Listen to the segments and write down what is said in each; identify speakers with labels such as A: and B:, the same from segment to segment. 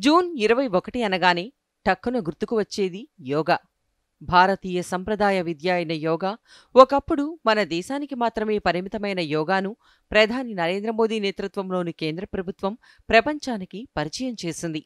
A: June 21 అనగానే టక్కున గుర్తుకు వచ్చేది యోగా. భారతీయ సంప్రదాయ విద్య అయిన యోగా ఒకప్పుడు మన దేశానికి మాత్రమే పరిమితమైన యోగాను ప్రధాని నరేంద్ర మోదీ నేతృత్వంలోని కేంద్ర ప్రభుత్వం ప్రపంచానికి పరిచయం చేసింది.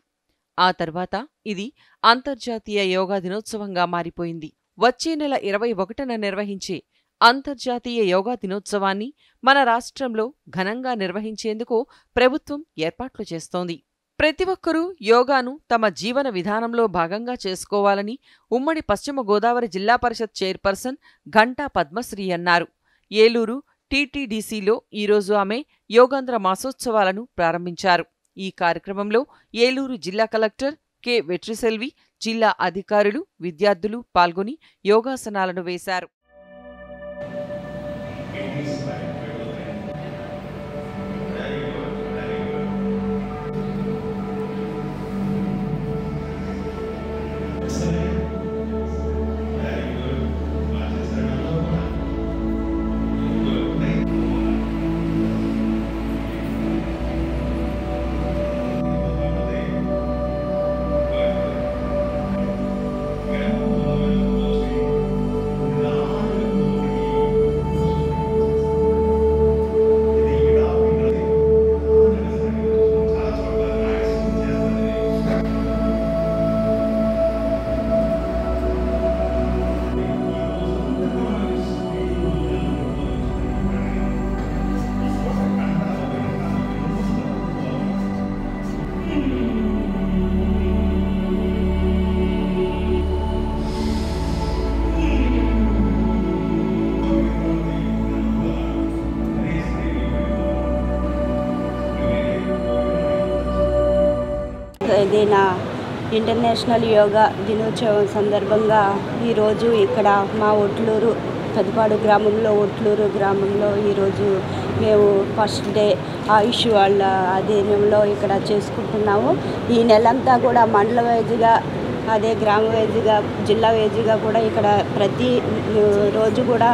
A: ఆ తర్వాత ఇది అంతర్జాతీయ యోగా దినోత్సవంగా మారిపోయింది. వచ్చే నెల 21న నిర్వహించే అంతర్జాతీయ యోగా దినోత్సవాన్ని మన రాష్ట్రంలో ఘనంగా నిర్వహించేందుకు ప్రభుత్వం ఏర్పాట్లు చేస్తోంది. ప్రతి ఒక్కరూ యోగాను తమ జీవన విధానంలో భాగంగా చేసుకోవాలని ఉమ్మడి పశ్చిమ గోదావరి జిల్లా పరిషత్ చైర్పర్సన్ ఘంటా పద్మశ్రీ అన్నారు. ఏలూరు టీటీడీసీలో ఈరోజు ఆమె యోగాంధ్ర మాసోత్సవాలను ప్రారంభించారు. ఈ కార్యక్రమంలో ఏలూరు జిల్లా కలెక్టర్ కె వెట్రిసెల్వి, జిల్లా అధికారులు, విద్యార్థులు పాల్గొని యోగాసనాలను వేశారు.
B: ఇది నా ఇంటర్నేషనల్ యోగా దినోత్సవం సందర్భంగా ఈరోజు ఇక్కడ మా ఒట్లూరు పెదపాడు గ్రామంలో ఈరోజు మేము ఫస్ట్ డే ఆయుష్ వాళ్ళ అధీనంలో ఇక్కడ చేసుకుంటున్నాము. ఈ నెలంతా కూడా మండల వైజ్గా, అదే గ్రామ వైజ్గా, జిల్లా వైజ్గా కూడా ఇక్కడ ప్రతి రోజు కూడా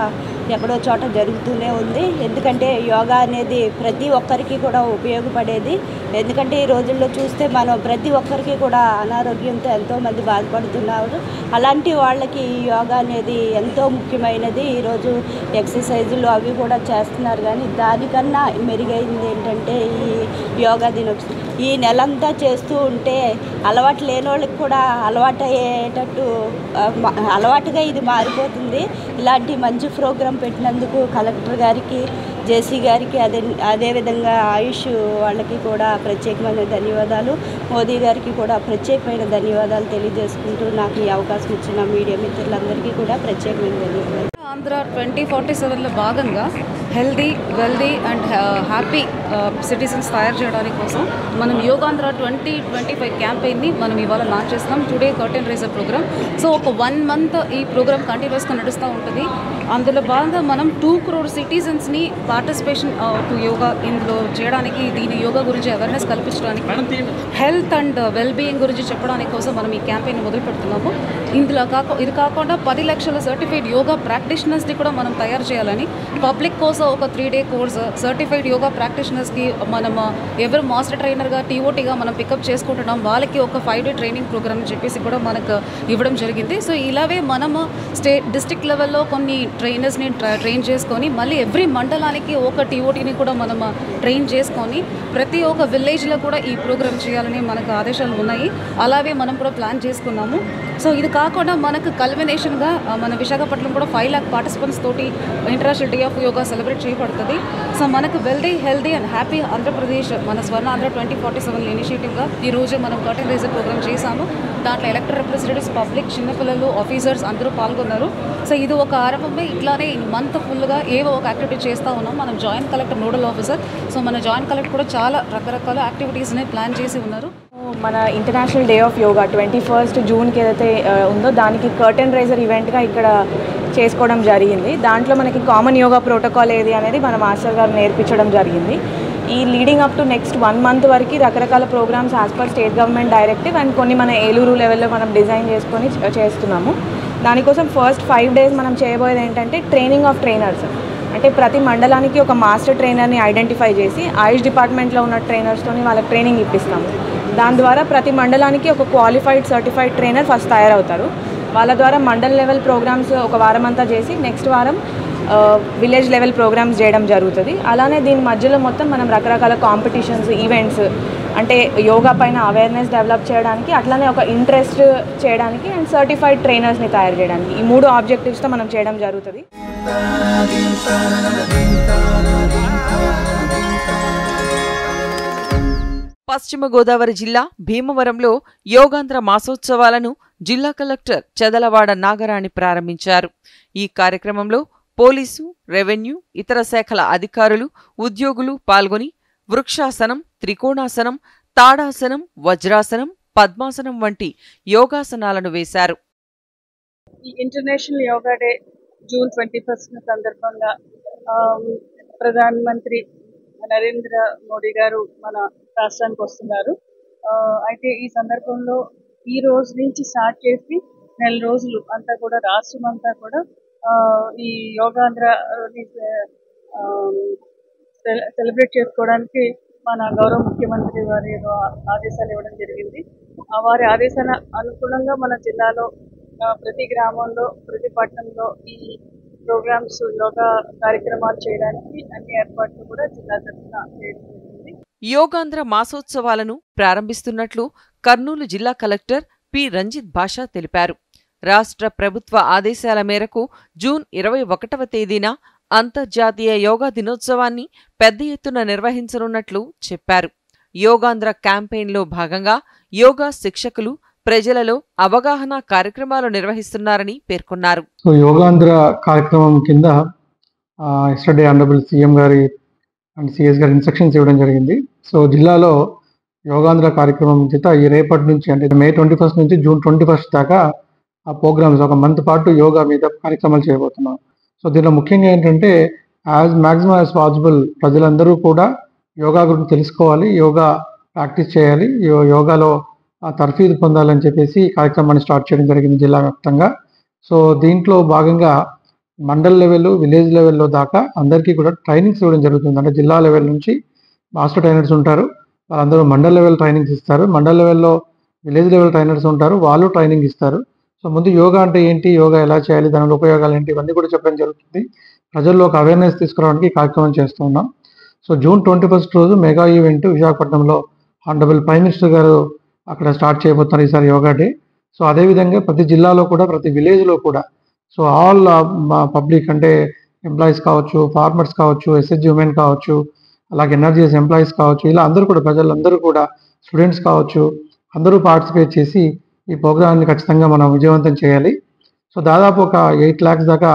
B: ఎక్కడో చోట జరుగుతూనే ఉంది. ఎందుకంటే యోగా అనేది ప్రతి ఒక్కరికి కూడా ఉపయోగపడేది. ఎందుకంటే ఈ రోజుల్లో చూస్తే మనం ప్రతి ఒక్కరికి కూడా అనారోగ్యంతో ఎంతోమంది బాధపడుతున్నారు. అలాంటి వాళ్ళకి ఈ యోగా అనేది ఎంతో ముఖ్యమైనది. ఈరోజు ఎక్సర్సైజులు అవి కూడా చేస్తున్నారు, కానీ దానికన్నా మెరుగైంది ఏంటంటే ఈ యోగా దినోత్సవం. ఈ నెలంతా చేస్తూ ఉంటే అలవాటు లేని వాళ్ళకి కూడా అలవాటు అయ్యేటట్టు అలవాటుగా ఇది మారిపోతుంది. ఇలాంటి మంచి ప్రోగ్రాం పెట్టినందుకు కలెక్టర్ గారికి, జేసీ గారికి, అదేవిధంగా ఆయుష్ వాళ్ళకి కూడా ప్రత్యేకమైన ధన్యవాదాలు, మోదీ గారికి కూడా ప్రత్యేకమైన ధన్యవాదాలు తెలియజేసుకుంటూ నాకు ఈ అవకాశం ఇచ్చిన మీడియా మిత్రులందరికీ కూడా ప్రత్యేకమైన ధన్యవాదాలు.
C: ఆంధ్ర 2047లో భాగంగా healthy, wealthy and happy citizens తయారు చేయడానికి కోసం మనం యోగాంధ్ర 2025 క్యాంపెయిన్ని మనం ఇవాళ లాంచ్ చేస్తున్నాం. Today curtain raiser programme. So ఒక 1 month ఈ ప్రోగ్రామ్ కంటిన్యూస్గా నడుస్తూ ఉంటుంది. అందులో భాగంగా మనం 2 crore సిటిజన్స్ని పార్టిసిపేషన్ టు యోగా ఇందులో చేయడానికి, దీని యోగా గురించి అవేర్నెస్ కల్పించడానికి, హెల్త్ అండ్ వెల్బీయింగ్ గురించి చెప్పడానికి కోసం మనం ఈ క్యాంపెయిన్ మొదలు పెడుతున్నాము. ఇది కాకుండా 10 లక్షల సర్టిఫైడ్ యోగా ప్రాక్టీషనర్స్ని కూడా మనం తయారు చేయాలని, పబ్లిక్ కోసం ఒక 3 day కోర్స్ సర్టిఫైడ్ యోగా ప్రాక్టీషనర్స్కి మనం ఎవరు మాస్టర్ ట్రైనర్గా, టీఓటీగా మనం పికప్ చేసుకుంటున్నాం. వాళ్ళకి ఒక 5 day ట్రైనింగ్ ప్రోగ్రామ్ చెప్పేసి కూడా మనకు ఇవ్వడం జరిగింది. సో ఇలాగే మనము డిస్ట్రిక్ట్ లెవెల్లో కొన్ని ట్రైనర్స్ని ట్రైన్ చేసుకొని, మళ్ళీ ఎవ్రీ మండలానికి ఒక టీఓటీని కూడా మనం ట్రైన్ చేసుకొని ప్రతి ఒక్క విలేజ్లో కూడా ఈ ప్రోగ్రామ్ చేయాలని మనకు ఆదేశాలు ఉన్నాయి. అలాగే మనం కూడా ప్లాన్ చేసుకున్నాము. సో ఇది కాకుండా మనకు కల్మినేషన్గా మన విశాఖపట్నం కూడా 5 lakh పార్టిసిపెంట్స్ తోటి international day of yoga celebrate చేయబడుతుంది. సో మనకు wealthy, healthy and happy Andhra Pradesh మన స్వర్ణాంధ్ర 2047 ఇనిషియేటివ్గా ఈరోజు మనం కర్టెన్ రైజర్ ప్రోగ్రామ్ చేశాము. దాంట్లో ఎలక్టెడ్ రిప్రజెంటేటివ్స్, పబ్లిక్, చిన్నపిల్లలు, ఆఫీసర్స్ అందరూ పాల్గొన్నారు. సో ఇది ఒక ఆరంభమే. ఇట్లానే ఈ మంత్ ఫుల్గా ఏవో ఒక యాక్టివిటీ చేస్తూ ఉన్నాం. మనం joint collector, nodal officer, so మన జాయింట్ కలెక్టర్ కూడా చాలా రకరకాల యాక్టివిటీస్ని ప్లాన్ చేసి ఉన్నారు.
D: మన ఇంటర్నేషనల్ డే ఆఫ్ యోగా 21 జూన్కి ఏదైతే ఉందో దానికి కర్టెన్ రైజర్ ఈవెంట్గా ఇక్కడ చేసుకోవడం జరిగింది. దాంట్లో మనకి కామన్ యోగా ప్రోటోకాల్ ఏది అనేది మన మాస్టర్ గారు నేర్పించడం జరిగింది. ఈ leading up to next 1 month వరకు రకరకాల programmes as per state government directive and కొన్ని మన ఏలూరు లెవెల్లో మనం డిజైన్ చేసుకొని చేస్తున్నాము. దానికోసం ఫస్ట్ 5 days మనం చేయబోయేది ఏంటంటే ట్రైనింగ్ ఆఫ్ ట్రైనర్స్. అంటే ప్రతి మండలానికి ఒక మాస్టర్ ట్రైనర్ని ఐడెంటిఫై చేసి ఆయుష్ డిపార్ట్మెంట్లో ఉన్న ట్రైనర్స్తోని వాళ్ళకి ట్రైనింగ్ ఇప్పిస్తాము. దాని ద్వారా ప్రతి మండలానికి ఒక క్వాలిఫైడ్ సర్టిఫైడ్ ట్రైనర్ ఫస్ట్ తయారవుతారు. వాళ్ళ ద్వారా మండల్ లెవెల్ ప్రోగ్రామ్స్ ఒక వారం అంతా చేసి నెక్స్ట్ వారం విలేజ్ లెవెల్ ప్రోగ్రామ్స్ చేయడం జరుగుతుంది. అలానే దీని మధ్యలో మొత్తం మనం రకరకాల కాంపిటీషన్స్, ఈవెంట్స్, అంటే యోగా పైన అవేర్నెస్ డెవలప్ చేయడానికి, అట్లానే ఒక ఇంట్రెస్ట్ చేయడానికి అండ్ సర్టిఫైడ్ ట్రైనర్స్ని తయారు చేయడానికి, ఈ 3 ఆబ్జెక్టివ్స్తో మనం చేయడం జరుగుతుంది.
A: పశ్చిమ గోదావరి జిల్లా భీమవరంలో యోగాంధ్ర మాసోత్సవాలను జిల్లా కలెక్టర్ చదలవాడ నాగరాణి ప్రారంభించారు. ఈ కార్యక్రమంలో పోలీసు, రెవెన్యూ, ఇతర శాఖల అధికారులు, ఉద్యోగులు పాల్గొని వృక్షాసనం, త్రికోణాసనం, తాడాసనం, వజ్రాసనం, పద్మాసనం వంటి యోగాసనాలను వేశారు.
E: ఈ ఇంటర్నేషనల్ యోగా డే జూన్ 21 సందర్భంగా ప్రధానమంత్రి నరేంద్ర మోడీ గారు మన రాష్ట్రానికి వస్తున్నారు. అయితే ఈ సందర్భంలో ఈ రోజు నుంచి స్టార్ట్ చేసి 4 రోజులు అంతా కూడా రాష్ట్రం అంతా కూడా ఈ యోగాంధ్ర సెలబ్రేట్ చేసుకోవడానికి మన గౌరవ ముఖ్యమంత్రి వారి ఆదేశాలు ఇవ్వడం జరిగింది. వారి ఆదేశాల అనుగుణంగా మన జిల్లాలో ప్రతి గ్రామంలో, ప్రతి పట్టణంలో ఈ ప్రోగ్రామ్స్, యోగా కార్యక్రమాలు చేయడానికి అన్ని ఏర్పాట్లు కూడా జిల్లా తరఫున చేయడం జరిగింది.
A: యోగాంధ్ర మాసోత్సవాలను ప్రారంభిస్తున్నట్లు కర్నూలు జిల్లా కలెక్టర్ పి రంజిత్ భాషా తెలిపారు. రాష్ట్ర ప్రభుత్వ ఆదేశాల మేరకు జూన్ 21వ తేదీన అంతర్జాతీయ యోగా దినోత్సవాన్ని పెద్ద ఎత్తున నిర్వహించనున్నట్లు చెప్పారు. యోగాంధ్ర క్యాంపెయిన్లో భాగంగా యోగా శిక్షకులు ప్రజలలో అవగాహన కార్యక్రమాలు నిర్వహిస్తున్నారని పేర్కొన్నారు.
F: యోగాంధ్ర కార్యక్రమం కింద ఎస్టర్డే ఆనరబుల్ సీఎం గారి అండ్ సిఎస్ గారి ఇన్స్ట్రక్షన్స్ ఇవ్వడం జరిగింది. సో జిల్లాలో యోగాంధ్ర కార్యక్రమం చేత ఈ రేపటి నుంచి, అంటే మే 21 నుంచి జూన్ 21 దాకా ఆ ప్రోగ్రామ్స్, ఒక మంత్ పాటు యోగా మీద కార్యక్రమాలు చేయబోతున్నాం. సో దీనిలో ముఖ్యంగా ఏంటంటే మ్యాక్సిమం యాజ్ పాసిబుల్ ప్రజలందరూ కూడా యోగా గురించి తెలుసుకోవాలి, యోగా ప్రాక్టీస్ చేయాలి, యోగాలో తర్ఫీదు పొందాలని చెప్పేసి ఈ కార్యక్రమాన్ని స్టార్ట్ చేయడం జరిగింది జిల్లా వ్యాప్తంగా. సో దీంట్లో భాగంగా మండల్ లెవెల్, విలేజ్ లెవెల్లో దాకా అందరికీ కూడా ట్రైనింగ్స్ ఇవ్వడం జరుగుతుంది. అంటే జిల్లా లెవెల్ నుంచి మాస్టర్ ట్రైనర్స్ ఉంటారు, వాళ్ళందరూ మండల్ లెవెల్ ట్రైనింగ్స్ ఇస్తారు. మండల్ లెవెల్లో విలేజ్ లెవెల్ ట్రైనర్స్ ఉంటారు, వాళ్ళు ట్రైనింగ్ ఇస్తారు. సో ముందు యోగా అంటే ఏంటి, యోగా ఎలా చేయాలి, దాని ఉపయోగాలు ఏంటి, ఇవన్నీ కూడా చెప్పడం జరుగుతుంది. ప్రజల్లో ఒక అవేర్నెస్ తీసుకురావడానికి ఈ కార్యక్రమం చేస్తూ ఉన్నాం. సో జూన్ 21 రోజు మెగా ఈవెంట్ విశాఖపట్నంలో ఆనరబుల్ ప్రైమ్ మినిస్టర్ గారు అక్కడ స్టార్ట్ చేయబోతున్నారు ఈసారి యోగా డే. సో అదేవిధంగా ప్రతి జిల్లాలో కూడా, ప్రతి విలేజ్లో కూడా, సో ఆల్ పబ్లిక్, అంటే ఎంప్లాయీస్ కావచ్చు, ఫార్మర్స్ కావచ్చు, ఎస్హెచ్జి ఉమెన్ కావచ్చు, అలాగే ఎన్ఆర్జీఎస్ ఎంప్లాయీస్ కావచ్చు, ఇలా అందరూ కూడా, ప్రజలందరూ కూడా, స్టూడెంట్స్ కావచ్చు, అందరూ పార్టిసిపేట్ చేసి ఈ ప్రోగ్రామ్ని ఖచ్చితంగా మనం విజయవంతం చేయాలి. సో దాదాపు ఒక 8 lakhs దాకా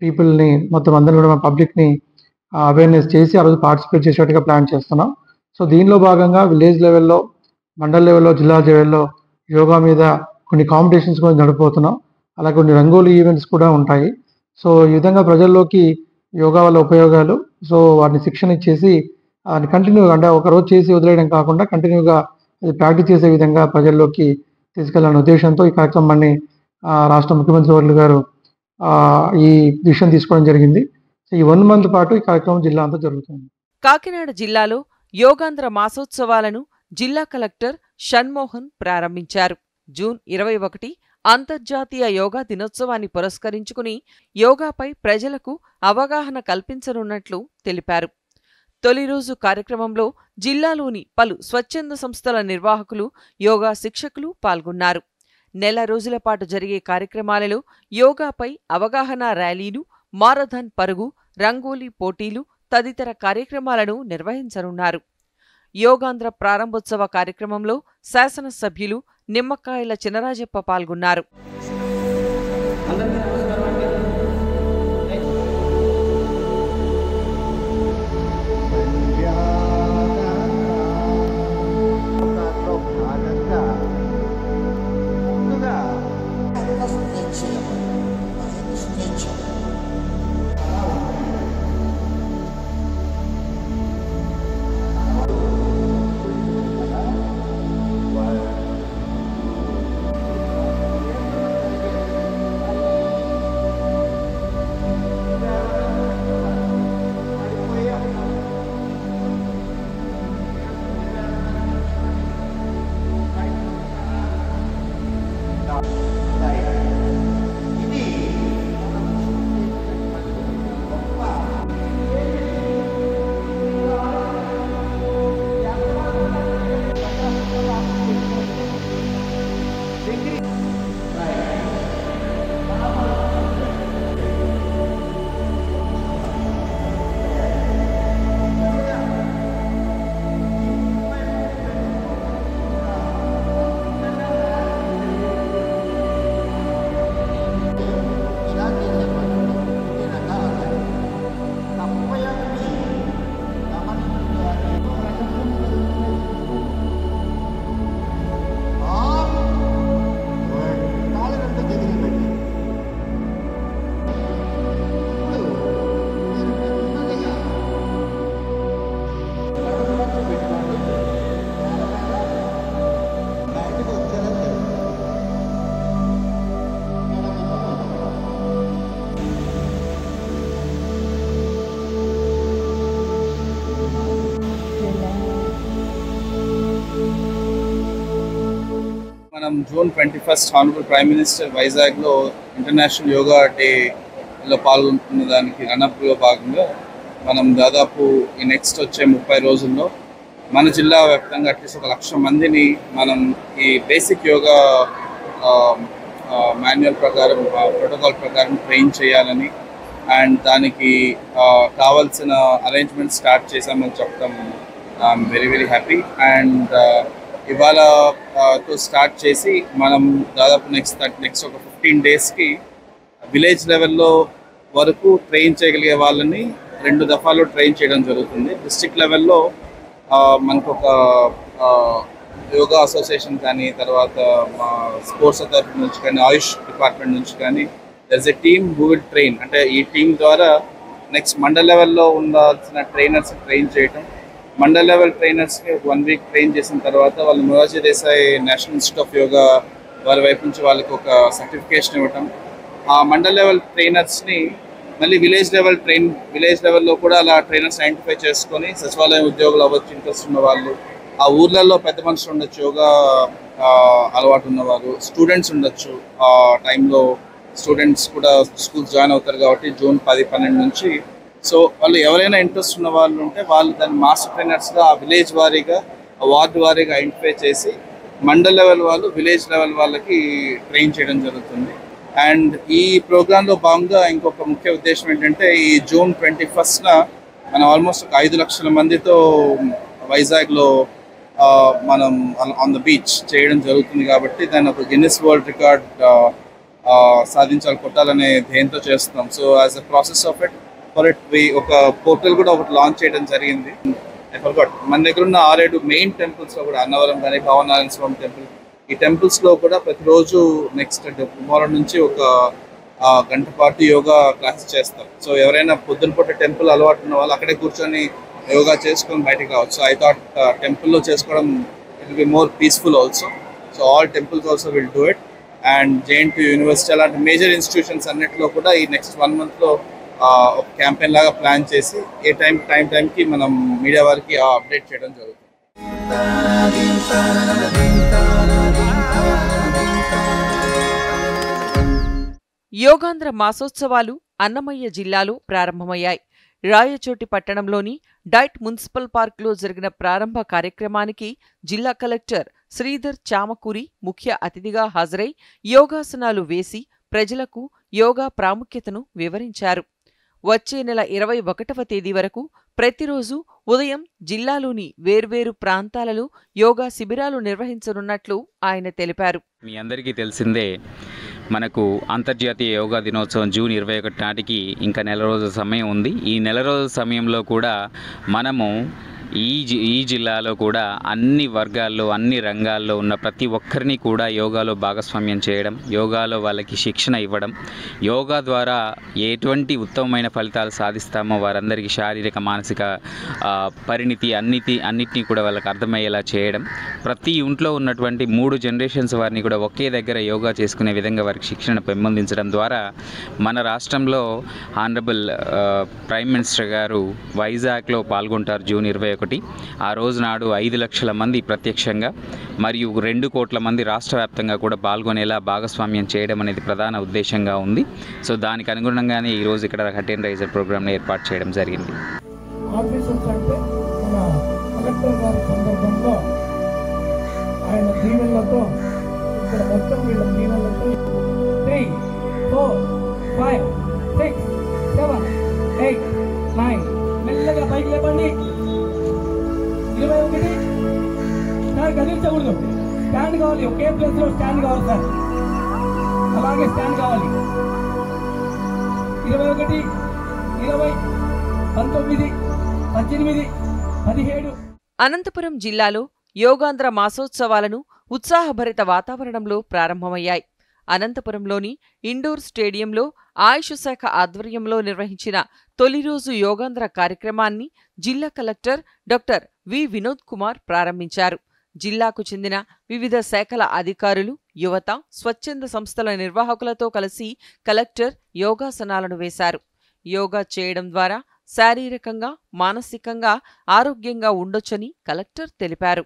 F: పీపుల్ని, మొత్తం అందరూ కూడా పబ్లిక్ని అవేర్నెస్ చేసి ఆ రోజు పార్టిసిపేట్ చేసేట్టుగా ప్లాన్ చేస్తున్నాం. సో దీనిలో భాగంగా విలేజ్ లెవెల్లో, మండల్ లెవెల్లో, జిల్లా లెవెల్లో యోగా మీద కొన్ని కాంపిటీషన్స్ కూడా నడిపోతున్నాం. అలాగే కొన్ని రంగోలీ ఈవెంట్స్ కూడా ఉంటాయి. సో ఈ విధంగా ప్రజల్లోకి యోగా వల్ల ఉపయోగాలు, సో వాటిని శిక్షణ ఇచ్చేసి అది కంటిన్యూగా, అంటే ఒకరోజు చేసి వదిలేయడం కాకుండా కంటిన్యూగా అది ప్రాక్టీస్ చేసే విధంగా ప్రజల్లోకి తీసుకెళ్లాలనే ఉద్దేశంతో ఈ కార్యక్రమాన్ని రాష్ట్ర ముఖ్యమంత్రి వర్యులు గారు ఈ డిసిషన్ తీసుకోవడం జరిగింది. సో ఈ 1 month పాటు ఈ కార్యక్రమం జిల్లా అంతా జరుగుతుంది.
A: కాకినాడ జిల్లాలో యోగాంధ్ర మాసోత్సవాలను జిల్లా కలెక్టర్ షణ్మోహన్ ప్రారంభించారు. జూన్ 21 అంతర్జాతీయ యోగా దినోత్సవాన్ని పురస్కరించుకుని యోగాపై ప్రజలకు అవగాహన కల్పించనున్నట్లు తెలిపారు. తొలి రోజు కార్యక్రమంలో జిల్లాలోని పలు స్వచ్ఛంద సంస్థల నిర్వాహకులు, యోగా శిక్షకులు పాల్గొన్నారు. నెల రోజుల పాటు జరిగే కార్యక్రమాలలో యోగాపై అవగాహన ర్యాలీలు, మారథాన్ పరుగు, రంగోలీ పోటీలు తదితర కార్యక్రమాలను నిర్వహించనున్నారు. యోగాంధ్ర ప్రారంభోత్సవ కార్యక్రమంలో శాసనసభ్యులు నిమ్మకాయల చినరాజప్ప పాల్గొన్నారు.
G: మనం June 21 హానరబుల్ ప్రైమ్ మినిస్టర్ వైజాగ్లో ఇంటర్నేషనల్ యోగా డేలో పాల్గొంటున్న దానికి రన్అప్లో భాగంగా మనం దాదాపు ఈ నెక్స్ట్ వచ్చే 30 రోజుల్లో మన జిల్లా వ్యాప్తంగా అట్లీస్ట్ 1,00,000 మందిని మనం ఈ బేసిక్ యోగా మాన్యువల్ ప్రకారం ప్రోటోకాల్ ప్రకారం ట్రైన్ చేయాలని అండ్ దానికి కావాల్సిన అరేంజ్మెంట్ స్టార్ట్ చేశామని చెప్తాం. I am very very happy. And ఇవాళతో స్టార్ట్ చేసి మనం దాదాపు నెక్స్ట్ ఒక 15 డేస్కి విలేజ్ లెవెల్లో వరకు ట్రైన్ చేయగలిగే వాళ్ళని 2 దఫాలో ట్రైన్ చేయడం జరుగుతుంది. డిస్ట్రిక్ట్ లెవెల్లో మనకు ఒక యోగా అసోసియేషన్ కానీ, తర్వాత మా స్పోర్ట్స్ అథారిటీ నుంచి కానీ, ఆయుష్ డిపార్ట్మెంట్ నుంచి కానీ there is a team who will train. అంటే ఈ టీం ద్వారా నెక్స్ట్ మండల్ లెవెల్లో ఉండాల్సిన ట్రైనర్స్ ట్రైన్ చేయటం, మండల్ లెవెల్ ట్రైనర్స్కి 1 వీక్ ట్రైన్ చేసిన తర్వాత వాళ్ళు Morarji Desai national institute of yoga వారి వైపు నుంచి వాళ్ళకి ఒక సర్టిఫికేషన్ ఇవ్వటం, ఆ మండల్ లెవెల్ ట్రైనర్స్ని మళ్ళీ విలేజ్ లెవెల్లో కూడా అలా ట్రైనర్స్ ఐడెంటిఫై చేసుకొని సచివాలయం ఉద్యోగులు అవ్వచ్చు, ఇంట్రెస్ట్ ఉన్న వాళ్ళు, ఆ ఊర్లలో పెద్ద మనుషులు ఉండొచ్చు, యోగా అలవాటు ఉన్నవారు, స్టూడెంట్స్ ఉండొచ్చు. ఆ టైంలో స్టూడెంట్స్ కూడా స్కూల్స్ జాయిన్ అవుతారు కాబట్టి June 10-12 నుంచి. సో వాళ్ళు ఎవరైనా ఇంట్రెస్ట్ ఉన్న వాళ్ళు ఉంటే వాళ్ళు దాన్ని మాస్టర్ ట్రైనర్స్గా ఆ విలేజ్ వారీగా, ఆ వార్డు వారీగా ఐడెంటిఫై చేసి మండల్ లెవెల్ వాళ్ళు విలేజ్ లెవెల్ వాళ్ళకి ట్రైన్ చేయడం జరుగుతుంది. అండ్ ఈ ప్రోగ్రాంలో భాగంగా ఇంకొక ముఖ్య ఉద్దేశం ఏంటంటే ఈ June 21న మనం ఆల్మోస్ట్ ఒక 5 లక్షల మందితో వైజాగ్లో మనం ఆన్ ద బీచ్ చేయడం జరుగుతుంది. కాబట్టి దాన్ని ఒక గిన్నిస్ వరల్డ్ రికార్డ్ కొట్టాలనే ధ్యేయంతో చేస్తున్నాం. So as a process of it ఒక పోర్టల్ కూడా ఒకటి లాంచ్ చేయడం జరిగింది. మన దగ్గర ఉన్న 6-7 మెయిన్ టెంపుల్స్లో కూడా, అన్నవరం కానీ, భావనారాయణ స్వామి టెంపుల్, ఈ టెంపుల్స్లో కూడా ప్రతిరోజు నెక్స్ట్ టుమారో నుంచి ఒక గంట పాటు యోగా క్లాసెస్ చేస్తారు. సో ఎవరైనా పొద్దున పూట టెంపుల్ అలవాటు ఉన్న వాళ్ళు అక్కడే కూర్చొని యోగా చేసుకొని బయటకు రావచ్చు. సో ఐ థాట్ టెంపుల్లో చేసుకోవడం it will be more peaceful also. So all temples also will do it. And JNTU university అలాంటి మేజర్ ఇన్స్టిట్యూషన్స్ అన్నింటిలో కూడా ఈ నెక్స్ట్ 1 monthలో ఒక క్యాంపెయిన్ లాగా ప్లాన్ చేసి ఏ టైంకి మనం మీడియా వారికి అప్డేట్ చేయడం జరుగుతుంది.
A: యోగాంధ్ర మాసోత్సవాలు అన్నమయ్య జిల్లాలో ప్రారంభమయ్యాయి. రాయచోటి పట్టణంలోని డైట్ మున్సిపల్ పార్కులో జరిగిన ప్రారంభ కార్యక్రమానికి జిల్లా కలెక్టర్ శ్రీధర్ చామకూరి ముఖ్య అతిథిగా హాజరై యోగాసనాలు వేసి ప్రజలకు యోగా ప్రాముఖ్యతను వివరించారు. వచ్చే నెల 21వ తేదీ వరకు ప్రతిరోజు ఉదయం జిల్లాలోని వేర్వేరు ప్రాంతాలలో యోగా శిబిరాలు నిర్వహించనున్నట్లు ఆయన తెలిపారు.
H: మీ అందరికీ తెలిసిందే, మనకు అంతర్జాతీయ యోగా దినోత్సవం June 21 నాటికి ఇంకా నెల రోజుల సమయం ఉంది. ఈ నెల రోజుల సమయంలో కూడా మనము ఈ జిల్లాలో కూడా అన్ని వర్గాల్లో, అన్ని రంగాల్లో ఉన్న ప్రతి ఒక్కరిని కూడా యోగాలో భాగస్వామ్యం చేయడం, యోగాలో వాళ్ళకి శిక్షణ ఇవ్వడం, యోగా ద్వారా ఎటువంటి ఉత్తమమైన ఫలితాలు సాధిస్తామో వారందరికీ శారీరక, మానసిక పరిణితి అన్నిటినీ కూడా వాళ్ళకి అర్థమయ్యేలా చేయడం, ప్రతి ఇంట్లో ఉన్నటువంటి 3 జనరేషన్స్ వారిని కూడా ఒకే దగ్గర యోగా చేసుకునే విధంగా వారికి శిక్షణ పెంపొందించడం ద్వారా మన రాష్ట్రంలో హానరబుల్ ప్రైమ్ మినిస్టర్ గారు వైజాగ్లో పాల్గొంటారు June 21. ఆ రోజు నాడు 5 లక్షల మంది ప్రత్యక్షంగా మరియు 2 కోట్ల మంది రాష్ట్ర వ్యాప్తంగా కూడా పాల్గొనేలా భాగస్వామ్యం చేయడం అనేది ప్రధాన ఉద్దేశంగా ఉంది. సో దానికి అనుగుణంగానే ఈరోజు ఇక్కడ కర్టెన్ రైజర్ ప్రోగ్రామ్ని ఏర్పాటు చేయడం జరిగింది.
I: గదించకూడదు, స్టాండ్ కావాలి, ఒకే ప్లేస్ లో స్టాండ్ కావాలి సార్, అలాగే స్టాండ్ కావాలి. 21, 20, 19, 18, 17.
A: అనంతపురం జిల్లాలో యోగాంధ్ర మాసోత్సవాలను ఉత్సాహభరిత వాతావరణంలో ప్రారంభమయ్యాయి. అనంతపురంలోని ఇండోర్ స్టేడియంలో ఆయుష్ శాఖ ఆధ్వర్యంలో నిర్వహించిన తొలి రోజు యోగాంధ్ర కార్యక్రమాన్ని జిల్లా collector doctor V. Vinod Kumar ప్రారంభించారు. జిల్లాకు చెందిన వివిధ శాఖల అధికారులు, యువత, స్వచ్ఛంద సంస్థల నిర్వాహకులతో కలిసి కలెక్టర్ యోగాసనాలను వేశారు. యోగా చేయడం ద్వారా శారీరకంగా, మానసికంగా ఆరోగ్యంగా ఉండొచ్చని కలెక్టర్ తెలిపారు.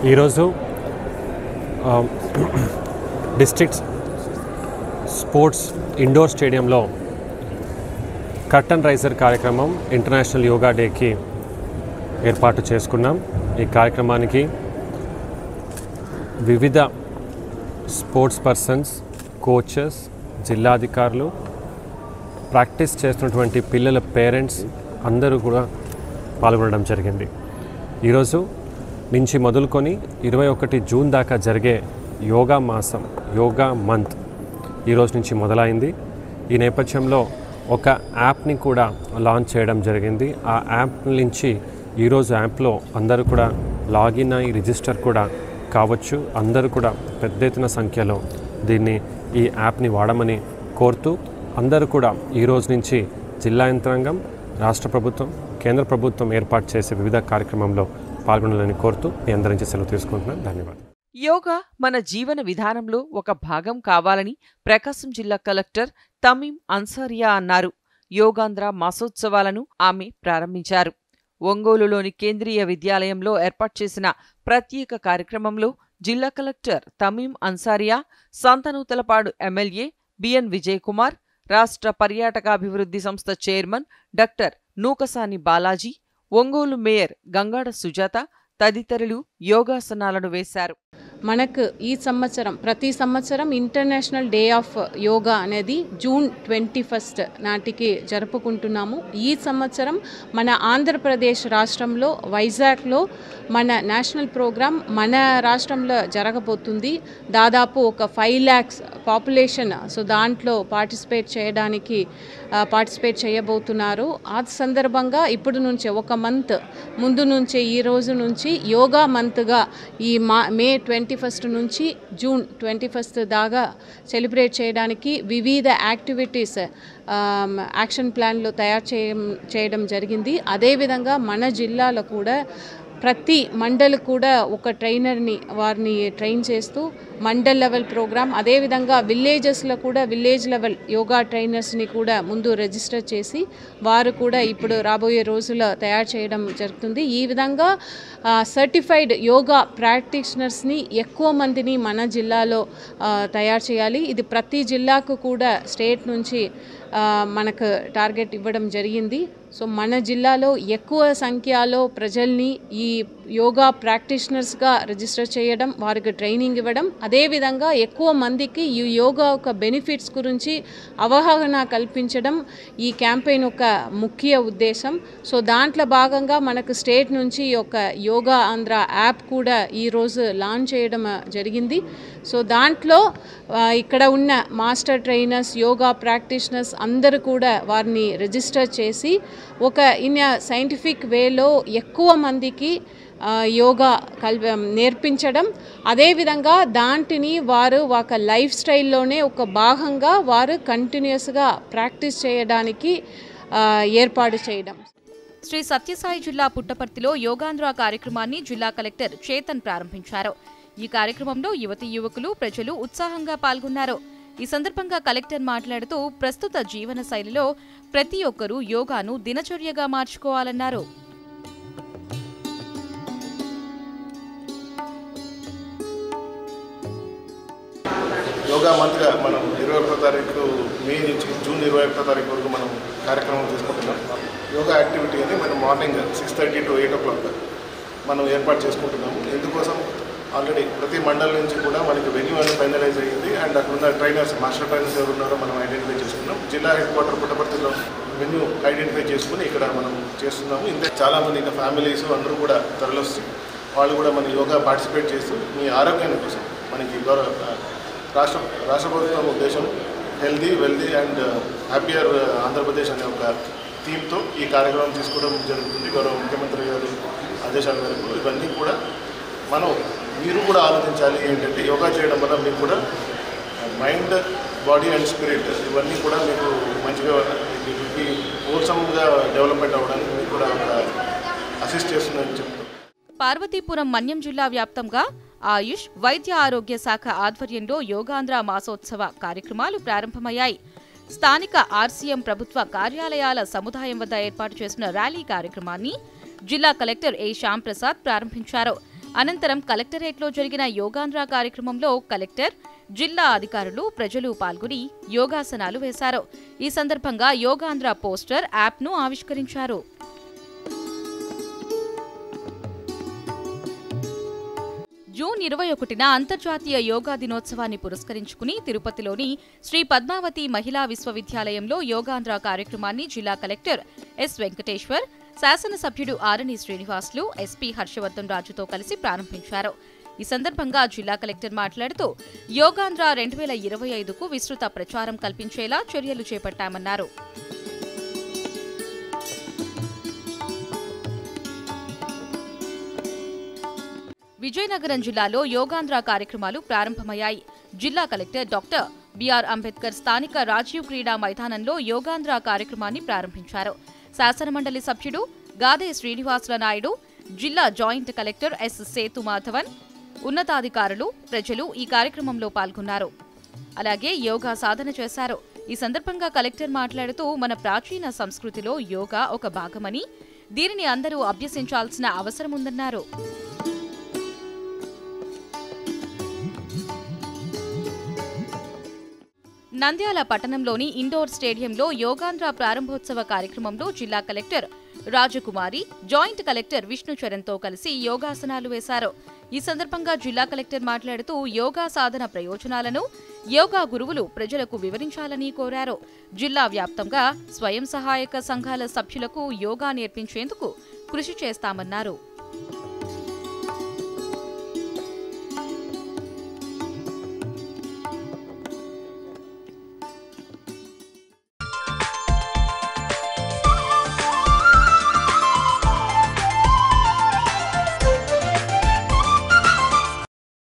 J: ఈరోజు డిస్ట్రిక్ట్ స్పోర్ట్స్ ఇండోర్ స్టేడియంలో కర్టన్ రైజర్ కార్యక్రమం ఇంటర్నేషనల్ యోగా డేకి ఏర్పాటు చేసుకున్నాం. ఈ కార్యక్రమానికి వివిధ స్పోర్ట్స్ పర్సన్స్, కోచెస్, జిల్లాధికారులు, ప్రాక్టీస్ చేస్తున్నటువంటి పిల్లల పేరెంట్స్ అందరూ కూడా పాల్గొనడం జరిగింది. ఈరోజు నుంచి మొదలుకొని 21 జూన్ దాకా జరిగే యోగా మాసం, యోగా మంత్ ఈరోజు నుంచి మొదలైంది. ఈ నేపథ్యంలో ఒక యాప్ని కూడా లాంచ్ చేయడం జరిగింది. ఆ యాప్ నుంచి ఈరోజు యాప్లో అందరూ కూడా లాగిన్ అయ్యి రిజిస్టర్ కూడా కావచ్చు. అందరూ కూడా పెద్ద ఎత్తున సంఖ్యలో ఈ యాప్ని వాడమని కోరుతూ అందరూ కూడా ఈరోజు నుంచి జిల్లా యంత్రాంగం, రాష్ట్ర ప్రభుత్వం, కేంద్ర ప్రభుత్వం ఏర్పాటు చేసే వివిధ కార్యక్రమంలో పాల్గొనాలని కోరుతూ మీ అందరి నుంచి సెలవు తీసుకుంటున్నాను. ధన్యవాదాలు.
A: యోగా మన జీవన విధానంలో ఒక భాగం కావాలని ప్రకాశం జిల్లా కలెక్టర్ తమీం అన్సారియా అన్నారు. యోగాంధ్ర మాసోత్సవాలను ఆమె ప్రారంభించారు. ఒంగోలులోని కేంద్రీయ విద్యాలయంలో ఏర్పాటు చేసిన ప్రత్యేక కార్యక్రమంలో జిల్లా collector Tameem Ansariya, Santhanuthalapadu MLA BN Vijay Kumar, రాష్ట్ర పర్యాటకాభివృద్ధి సంస్థ chairman doctor Nookasani Balaji, Ongole mayor Gangada Sujatha తదితరులు యోగాసనాలను వేశారు.
K: మనకు ఈ సంవత్సరం ప్రతి సంవత్సరం ఇంటర్నేషనల్ డే ఆఫ్ యోగా అనేది జూన్ 21 నాటికి జరుపుకుంటున్నాము. ఈ సంవత్సరం మన ఆంధ్రప్రదేశ్ రాష్ట్రంలో వైజాగ్లో మన నేషనల్ ప్రోగ్రామ్ మన రాష్ట్రంలో జరగబోతుంది. దాదాపు ఒక 5 lakhs పాపులేషన్ దాంట్లో పార్టిసిపేట్ చేయబోతున్నారు. ఆ సందర్భంగా ఇప్పుడు నుంచే ఒక మంత్ ముందు నుంచే ఈ రోజు నుంచి యోగా మంత్గా ఈ మే 21 నుంచి జూన్ 21 దాకా సెలబ్రేట్ చేయడానికి వివిధ యాక్టివిటీస్ యాక్షన్ ప్లాన్లు తయారు చేయడం జరిగింది. అదేవిధంగా మన జిల్లాలో కూడా ప్రతి మండల్ కూడా ఒక ట్రైనర్ని వారిని ట్రైన్ చేస్తూ మండల్ లెవెల్ ప్రోగ్రామ్, అదేవిధంగా విలేజెస్లో కూడా విలేజ్ లెవెల్ యోగా ట్రైనర్స్ని కూడా ముందు రిజిస్టర్ చేసి వారు కూడా ఇప్పుడు రాబోయే రోజుల్లో తయారు చేయడం జరుగుతుంది. ఈ విధంగా సర్టిఫైడ్ యోగా ప్రాక్టీషనర్స్ని ఎక్కువ మందిని మన జిల్లాలో తయారు చేయాలి. ఇది ప్రతి జిల్లాకు కూడా స్టేట్ నుంచి మనకు టార్గెట్ ఇవ్వడం జరిగింది. మన జిల్లాలో ఎక్కువ సంఖ్యలో ప్రజల్ని ఈ యోగా ప్రాక్టీషనర్స్గా రిజిస్టర్ చేయడం, వారికి ట్రైనింగ్ ఇవ్వడం, అదేవిధంగా ఎక్కువ మందికి ఈ యోగా యొక్క బెనిఫిట్స్ గురించి అవగాహన కల్పించడం ఈ క్యాంపెయిన్ ఒక ముఖ్య ఉద్దేశం. దాంట్లో భాగంగా మనకు స్టేట్ నుంచి ఒక యోగా ఆంధ్ర యాప్ కూడా ఈరోజు లాంచ్ చేయడం జరిగింది. దాంట్లో ఇక్కడ ఉన్న మాస్టర్ ట్రైనర్స్, యోగా ప్రాక్టీషనర్స్ అందరూ కూడా వారిని రిజిస్టర్ చేసి ఒక సైంటిఫిక్ వేలో ఎక్కువ మందికి యోగా నేర్పించడం, అదేవిధంగా దాంటిని వారు ఒక లైఫ్ స్టైల్లోనే ఒక భాగంగా వారు కంటిన్యూస్గా ప్రాక్టీస్ చేయడానికి ఏర్పాటు చేయడం.
L: శ్రీ సత్యసాయి జిల్లా పుట్టపర్తిలో యోగాంధ్ర కార్యక్రమాన్ని జిల్లా కలెక్టర్ చేతన్ ప్రారంభించారు. ఈ కార్యక్రమంలో యువతీ యువకులు, ప్రజలు ఉత్సాహంగా పాల్గొన్నారు. ఈ సందర్భంగా కలెక్టర్ మాట్లాడుతూ ప్రస్తుత జీవన శైలిలో ప్రతి ఒక్కరూ యోగాను దినచర్యగా మార్చుకోవాలన్నారు.
M: యోగా మంత్గా మనం 21వ తారీఖు మే నుంచి జూన్ 21వ తారీఖు వరకు మనం కార్యక్రమం చేసుకుంటున్నాం. యోగా యాక్టివిటీ అని మనం మార్నింగ్ 6:30 to 8 o'clock మనం ఏర్పాటు చేసుకుంటున్నాము. ఇందుకోసం ఆల్రెడీ ప్రతి మండలం నుంచి కూడా మనకి వెన్యూ అనేది ఫైనలైజ్ అయ్యింది. అండ్ అక్కడ ఉన్న ట్రైనర్స్, మాస్టర్ ట్రైనర్స్ ఎవరు ఉన్నారో మనం ఐడెంటిఫై చేసుకున్నాం. జిల్లా హెడ్ క్వార్టర్ పుట్టపర్తిలో వెన్యూ ఐడెంటిఫై చేసుకుని ఇక్కడ మనం చేస్తున్నాము. ఇంతే చాలామంది ఇంకా ఫ్యామిలీస్ అందరూ కూడా తరలిస్తూ వాళ్ళు కూడా మన యోగా పార్టిసిపేట్ చేస్తూ మీ ఆరోగ్యాన్ని కోసం మనకి రాష్ట్ర ప్రభుత్వం ఉద్దేశం healthy, wealthy and happier Andhra Pradesh అనే ఒక థీమ్తో ఈ కార్యక్రమం తీసుకోవడం జరుగుతుంది. గౌరవ ముఖ్యమంత్రి గారి ఆదేశాల మేరకు ఇవన్నీ కూడా మీరు కూడా ఆలోచించాలి. ఏంటంటే యోగా చేయడం వల్ల మీకు కూడా మైండ్, బాడీ అండ్ స్పిరిట్ ఇవన్నీ కూడా మీకు మంచిగా హోల్సమ్గా డెవలప్మెంట్ అవ్వడానికి మీకు కూడా ఒక అసిస్ట్ చేస్తుందని చెప్తాం.
L: పార్వతీపురం మన్యం జిల్లా వ్యాప్తంగా ఆయుష్, వైద్య ఆరోగ్య శాఖ ఆధ్వర్యంలో యోగాంధ్ర మాసోత్సవ కార్యక్రమాలు ప్రారంభమయ్యాయి. స్థానిక ఆర్సీఎం ప్రభుత్వ కార్యాలయాల సముదాయం వద్ద ఏర్పాటు చేసిన ర్యాలీ కార్యక్రమాన్ని జిల్లా కలెక్టర్ ఏ శ్యాంప్రసాద్ ప్రారంభించారు. అనంతరం కలెక్టరేట్లో జరిగిన యోగాంధ్ర కార్యక్రమంలో కలెక్టర్, జిల్లా అధికారులు, ప్రజలు పాల్గొని యోగాసనాలు వేశారు. ఈ సందర్భంగా యోగాంధ్ర పోస్టర్, యాప్ను ఆవిష్కరించారు. జూన్ 21న అంతర్జాతీయ యోగా దినోత్సవాన్ని పురస్కరించుకుని తిరుపతిలోని శ్రీ పద్మావతి మహిళా విశ్వవిద్యాలయంలో యోగాంధ్ర కార్యక్రమాన్ని జిల్లా కలెక్టర్ ఎస్ వెంకటేశ్వర్, శాసనసభ్యుడు ఆరణి శ్రీనివాసులు, ఎస్పీ హర్షవర్ధన్ రాజుతో కలిసి ప్రారంభించారు. ఈ సందర్భంగా జిల్లా కలెక్టర్ మాట్లాడుతూ యోగాంధ్ర 2025కు విస్తృత ప్రచారం కల్పించేలా చర్యలు చేపట్టామన్నారు. విజయనగరం జిల్లాలో యోగాంధ్ర కార్యక్రమాలు ప్రారంభమయ్యాయి. జిల్లా కలెక్టర్ డాక్టర్ బిఆర్ అంబేద్కర్ స్థానిక రాజీవ్ క్రీడా మైదానంలో యోగాంధ్ర కార్యక్రమాన్ని ప్రారంభించారు. శాసనమండలి సభ్యుడు గాదే శ్రీనివాసుల నాయుడు, జిల్లా జాయింట్ కలెక్టర్ ఎస్ సేతుమాధవన్, ఉన్నతాధికారులు, ప్రజలు ఈ కార్యక్రమంలో పాల్గొన్నారు. అలాగే యోగా సాధన చేశారు. ఈ సందర్భంగా కలెక్టర్ మాట్లాడుతూ మన ప్రాచీన సంస్కృతిలో యోగా ఒక భాగమని, దీనిని అందరూ అభ్యసించాల్సిన అవసరం ఉందన్నారు. నంద్యాల పట్టణంలోని ఇండోర్ స్టేడియంలో యోగాంధ్ర ప్రారంభోత్సవ కార్యక్రమంలో జిల్లా కలెక్టర్ రాజకుమారి, జాయింట్ కలెక్టర్ విష్ణుచరణ్తో కలిసి యోగాసనాలు వేశారు. ఈ సందర్భంగా జిల్లా కలెక్టర్ మాట్లాడుతూ యోగా సాధన ప్రయోజనాలను యోగా గురువులు ప్రజలకు వివరించాలని కోరారు. జిల్లా వ్యాప్తంగా స్వయం సహాయక సంఘాల సభ్యులకు యోగా నేర్పించేందుకు కృషి చేస్తామన్నారు.